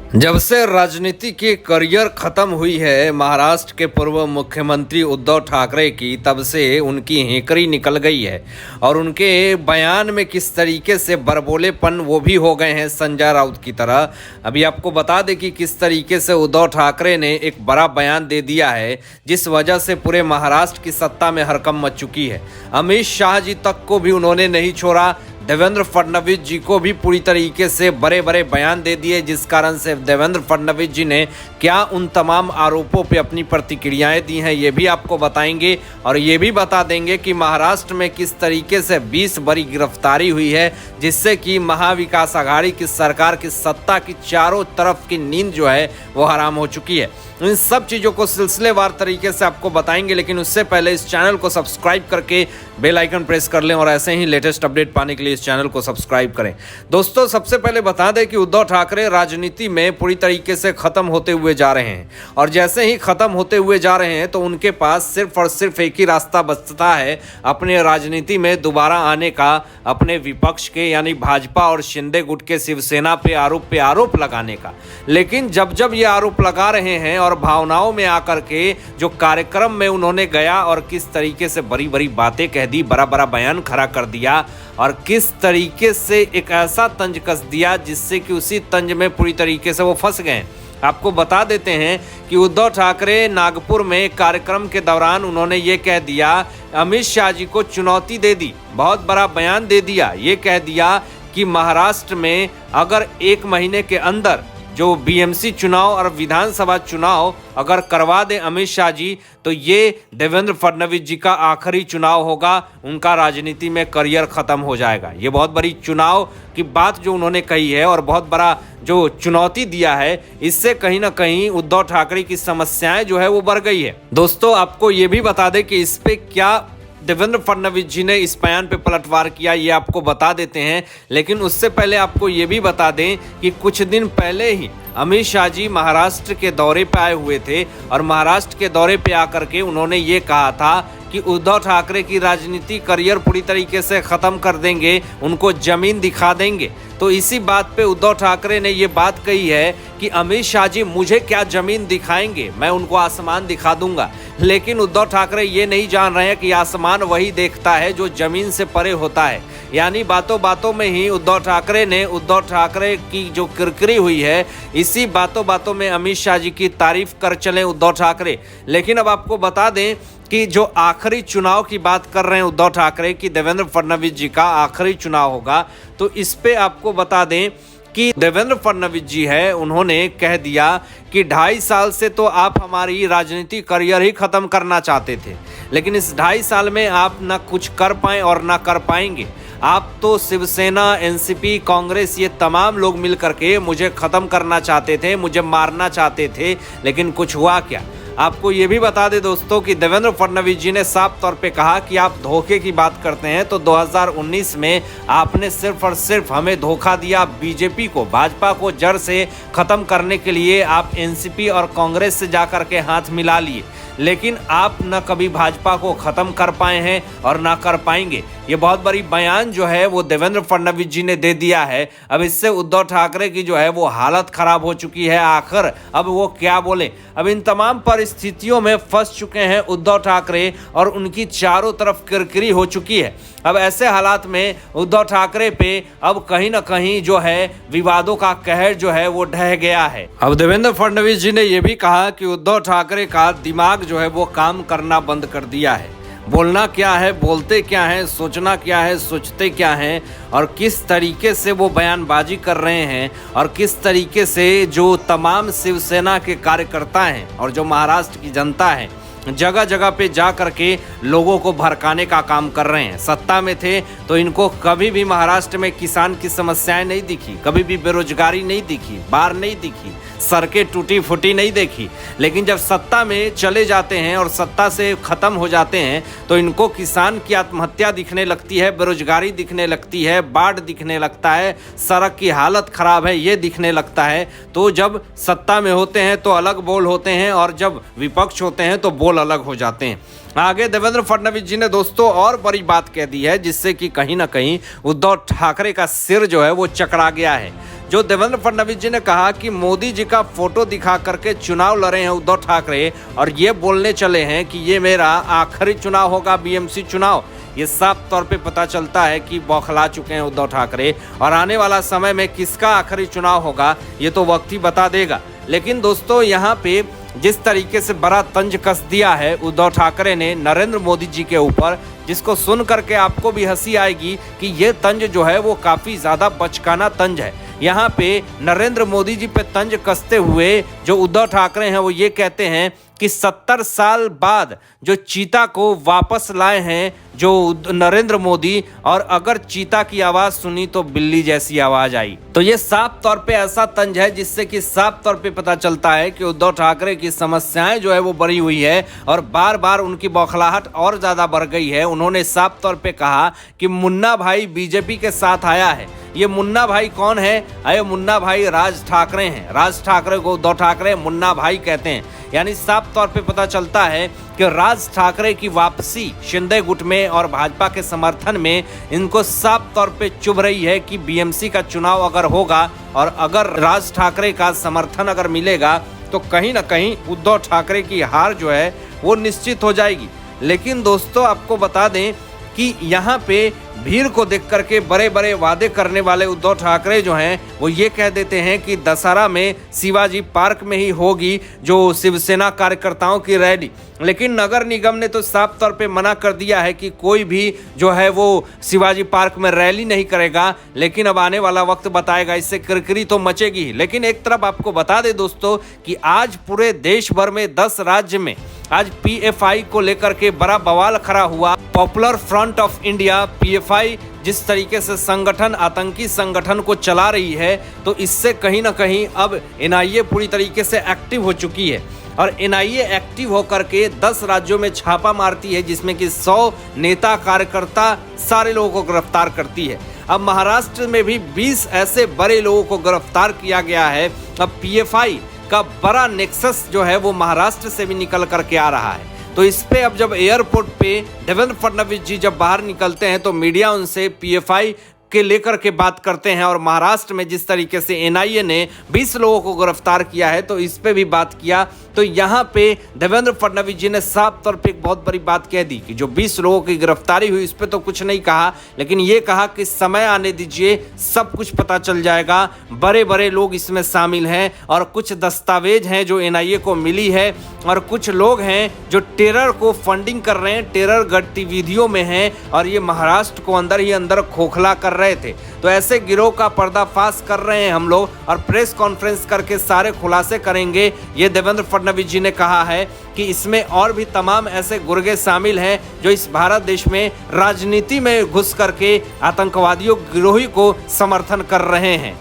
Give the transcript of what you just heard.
जब से राजनीति की करियर खत्म हुई है महाराष्ट्र के पूर्व मुख्यमंत्री उद्धव ठाकरे की, तब से उनकी हेकड़ी निकल गई है और उनके बयान में किस तरीके से बड़बोलेपन वो भी हो गए हैं संजय राउत की तरह। अभी आपको बता दें कि किस तरीके से उद्धव ठाकरे ने एक बड़ा बयान दे दिया है जिस वजह से पूरे महाराष्ट्र की सत्ता में हड़कंप मच चुकी है। अमित शाह जी तक को भी उन्होंने नहीं छोड़ा, देवेंद्र फडणवीस जी को भी पूरी तरीके से बड़े बड़े बयान दे दिए, जिस कारण से देवेंद्र फडणवीस जी ने क्या उन तमाम आरोपों पे अपनी प्रतिक्रियाएं दी हैं ये भी आपको बताएंगे। और ये भी बता देंगे कि महाराष्ट्र में किस तरीके से 20 बड़ी गिरफ्तारी हुई है जिससे कि महाविकास आघाड़ी की सरकार की सत्ता की चारों तरफ की नींद जो है वो हराम हो चुकी है। इन सब चीज़ों को सिलसिलेवार तरीके से आपको बताएंगे, लेकिन उससे पहले इस चैनल को सब्सक्राइब करके बेल आइकन प्रेस कर लें और ऐसे ही लेटेस्ट अपडेट पाने के लिए इस चैनल को सब्सक्राइब करें। दोस्तों, सबसे पहले बता दें कि उद्धव ठाकरे राजनीति में पूरी तरीके से खत्म होते हुए जा रहे हैं और जैसे ही खत्म होते हुए जा रहे हैं तो उनके पास सिर्फ और सिर्फ एक ही रास्ता बचता है अपने राजनीति में दोबारा आने का, अपने विपक्ष के यानी भाजपा और शिंदे गुट के शिवसेना पे आरोप लगाने का। लेकिन जब जब ये आरोप लगा रहे हैं और भावनाओं में आकर के जो कार्यक्रम में उन्होंने गया और किस तरीके से बड़ी बड़ी बातें कह दी, बड़ा बड़ा बयान खड़ा कर दिया और किस तरीके से एक ऐसा तंज कस दिया जिससे कि उसी तंज में पूरी तरीके से वो फंस गए। आपको बता देते हैं कि उद्धव ठाकरे नागपुर में एक कार्यक्रम के दौरान उन्होंने ये कह दिया, अमित शाह जी को चुनौती दे दी, बहुत बड़ा बयान दे दिया। ये कह दिया कि महाराष्ट्र में अगर 1 महीने के अंदर जो बीएमसी चुनाव और विधानसभा चुनाव अगर करवा दें अमित शाह जी तो ये देवेंद्र फडणवीस जी का आखिरी चुनाव होगा, उनका राजनीति में करियर खत्म हो जाएगा। ये बहुत बड़ी चुनाव की बात जो उन्होंने कही है और बहुत बड़ा जो चुनौती दिया है, इससे कहीं ना कहीं उद्धव ठाकरे की समस्याएं जो है वो बढ़ गई है। दोस्तों, आपको ये भी बता दें कि इस पे क्या देवेंद्र फडणवीस जी ने इस बयान पे पलटवार किया ये आपको बता देते हैं, लेकिन उससे पहले आपको ये भी बता दें कि कुछ दिन पहले ही अमित शाह जी महाराष्ट्र के दौरे पे आए हुए थे और महाराष्ट्र के दौरे पे आकर के उन्होंने ये कहा था कि उद्धव ठाकरे की राजनीति करियर पूरी तरीके से ख़त्म कर देंगे, उनको ज़मीन दिखा देंगे। तो इसी बात पे उद्धव ठाकरे ने ये बात कही है कि अमित शाह जी मुझे क्या ज़मीन दिखाएंगे, मैं उनको आसमान दिखा दूंगा। लेकिन उद्धव ठाकरे ये नहीं जान रहे हैं कि आसमान वही देखता है जो ज़मीन से परे होता है। यानी बातों बातों में ही उद्धव ठाकरे की जो किरकिरी हुई है, इसी बातों में अमित शाह जी की तारीफ कर चले उद्धव ठाकरे। लेकिन अब आपको बता दें कि जो आखिरी चुनाव की बात कर रहे हैं उद्धव ठाकरे कि देवेंद्र फडणवीस जी का आखिरी चुनाव होगा, तो इस पे आपको बता दें कि देवेंद्र फडणवीस जी है, उन्होंने कह दिया कि 2.5 साल से तो आप हमारी राजनीतिक करियर ही खत्म करना चाहते थे, लेकिन इस 2.5 साल में आप ना कुछ कर पाए और ना कर पाएंगे। आप तो शिवसेना, एनसीपी, कांग्रेस ये तमाम लोग मिल करके मुझे ख़त्म करना चाहते थे, मुझे मारना चाहते थे, लेकिन कुछ हुआ क्या। आपको ये भी बता दें दोस्तों कि देवेंद्र फडणवीस जी ने साफ तौर पे कहा कि आप धोखे की बात करते हैं तो 2019 में आपने सिर्फ और सिर्फ हमें धोखा दिया। बीजेपी को, भाजपा को जड़ से ख़त्म करने के लिए आप एनसीपी और कांग्रेस से जाकर के हाथ मिला लिए, लेकिन आप न कभी भाजपा को ख़त्म कर पाए हैं और ना कर पाएंगे। ये बहुत बड़ी बयान जो है वो देवेंद्र फडणवीस जी ने दे दिया है। अब इससे उद्धव ठाकरे की जो है वो हालत ख़राब हो चुकी है। आखिर अब वो क्या बोले। अब इन तमाम परिस्थितियों में फंस चुके हैं उद्धव ठाकरे और उनकी चारों तरफ किरकिरी हो चुकी है। अब ऐसे हालात में उद्धव ठाकरे पे अब कहीं ना कहीं जो है विवादों का कहर जो है वो ढह गया है। अब देवेंद्र फडणवीस जी ने यह भी कहा कि उद्धव ठाकरे का दिमाग जो है वो काम करना बंद कर दिया है। बोलना क्या है, बोलते क्या है, सोचना क्या है, सोचते क्या हैं और किस तरीके से वो बयानबाजी कर रहे हैं और किस तरीके से जो तमाम शिवसेना के कार्यकर्ता हैं और जो महाराष्ट्र की जनता है जगह जगह पे जा करके लोगों को भड़काने का काम कर रहे हैं। सत्ता में थे तो इनको कभी भी महाराष्ट्र में किसान की समस्याएं नहीं दिखी, कभी भी बेरोजगारी नहीं दिखी, बाढ़ नहीं दिखी, सड़कें टूटी फूटी नहीं देखी। लेकिन जब सत्ता में चले जाते हैं और सत्ता से ख़त्म हो जाते हैं तो इनको किसान की आत्महत्या दिखने लगती है, बेरोजगारी दिखने लगती है, बाढ़ दिखने लगता है, सड़क की हालत ख़राब है ये दिखने लगता है। तो जब सत्ता में होते हैं तो अलग बोल होते हैं और जब विपक्ष होते हैं तो बोल अलग हो जाते हैं। आगे देवेंद्र फडणवीस जी ने दोस्तों और बड़ी बात कह दी है जिससे कि कहीं ना कहीं उद्धव ठाकरे का सिर जो है वो चकरा गया है। जो देवेंद्र फडणवीस जी ने कहा कि मोदी जी का फोटो दिखा करके चुनाव लड़े हैं उद्धव ठाकरे और ये बोलने चले हैं कि ये मेरा आखिरी चुनाव होगा बीएमसी चुनाव, ये साफ तौर पे पता चलता है कि बौखला चुके हैं उद्धव ठाकरे। और आने वाला समय में किसका आखिरी चुनाव होगा ये तो वक्त ही बता देगा। लेकिन दोस्तों यहाँ पे जिस तरीके से बड़ा तंज कस दिया है उद्धव ठाकरे ने नरेंद्र मोदी जी के ऊपर, जिसको सुन करके आपको भी हंसी आएगी कि ये तंज जो है वो काफ़ी ज़्यादा बचकाना तंज है। यहाँ पे नरेंद्र मोदी जी पे तंज कसते हुए जो उद्धव ठाकरे हैं वो ये कहते हैं कि 70 साल बाद जो चीता को वापस लाए हैं जो नरेंद्र मोदी, और अगर चीता की आवाज़ सुनी तो बिल्ली जैसी आवाज़ आई। तो ये साफ तौर पे ऐसा तंज है जिससे कि साफ तौर पे पता चलता है कि उद्धव ठाकरे की समस्याएं जो है वो बढ़ी हुई है और बार बार उनकी बौखलाहट और ज़्यादा बढ़ गई है। उन्होंने साफ तौर पे कहा कि मुन्ना भाई बीजेपी के साथ आया है। ये मुन्ना भाई कौन है? अरे मुन्ना भाई राज ठाकरे हैं। राज ठाकरे को उद्धव ठाकरे मुन्ना भाई कहते हैं। यानी साफ तौर पे पता चलता है कि राज ठाकरे की वापसी शिंदे गुट में और भाजपा के समर्थन में इनको साफ तौर पे चुभ रही है कि बीएमसी का चुनाव अगर होगा और अगर राज ठाकरे का समर्थन अगर मिलेगा तो कहीं ना कहीं उद्धव ठाकरे की हार जो है वो निश्चित हो जाएगी। लेकिन दोस्तों आपको बता दें कि यहाँ पे भीड़ को देख करके बड़े बड़े वादे करने वाले उद्धव ठाकरे जो हैं वो ये कह देते हैं कि दशहरा में शिवाजी पार्क में ही होगी जो शिवसेना कार्यकर्ताओं की रैली। लेकिन नगर निगम ने तो साफ तौर पे मना कर दिया है कि कोई भी जो है वो शिवाजी पार्क में रैली नहीं करेगा। लेकिन अब आने वाला वक्त बताएगा, इससे किरकिरी तो मचेगी ही। लेकिन एक तरफ आपको बता दें दोस्तों कि आज पूरे देश भर में 10 राज्य में आज पीएफआई को लेकर के बड़ा बवाल खड़ा हुआ। Popular front of India PFI जिस तरीके से संगठन आतंकी संगठन को चला रही है, तो इससे कहीं ना कहीं अब एनआईए पूरी तरीके से एक्टिव हो चुकी है और एनआईए एक्टिव होकर के 10 राज्यों में छापा मारती है, जिसमें कि 100 नेता कार्यकर्ता सारे लोगों को गिरफ्तार करती है। अब महाराष्ट्र में भी 20 ऐसे बड़े लोगों को गिरफ्तार किया गया है। अब पीएफआई का बड़ा नेक्सस जो है वो महाराष्ट्र से भी निकल करके आ रहा है। तो इस पे अब जब एयरपोर्ट पे देवेंद्र फडणवीस जी जब बाहर निकलते हैं तो मीडिया उनसे पीएफआई के लेकर के बात करते हैं और महाराष्ट्र में जिस तरीके से एनआईए ने 20 लोगों को गिरफ्तार किया है तो इस पे भी बात किया। तो यहाँ पे देवेंद्र फडणवीस जी ने साफ तौर पे एक बहुत बड़ी बात कह दी कि जो 20 लोगों की गिरफ्तारी हुई इस पे तो कुछ नहीं कहा, लेकिन ये कहा कि समय आने दीजिए, सब कुछ पता चल जाएगा। बड़े बड़े लोग इसमें शामिल हैं और कुछ दस्तावेज हैं जो एनआईए को मिली है और कुछ लोग हैं जो टेरर को फंडिंग कर रहे हैं, टेरर गतिविधियों में हैं और ये महाराष्ट्र को अंदर ही अंदर खोखला कर रहे थे। तो ऐसे गिरोह का पर्दाफाश कर रहे हैं हम लोग और प्रेस कॉन्फ्रेंस करके सारे खुलासे करेंगे। ये देवेंद्र फडणवीस जी ने कहा है कि इसमें और भी तमाम ऐसे गुर्गे शामिल हैं जो इस भारत देश में राजनीति में घुस करके आतंकवादियों गिरोही को समर्थन कर रहे हैं।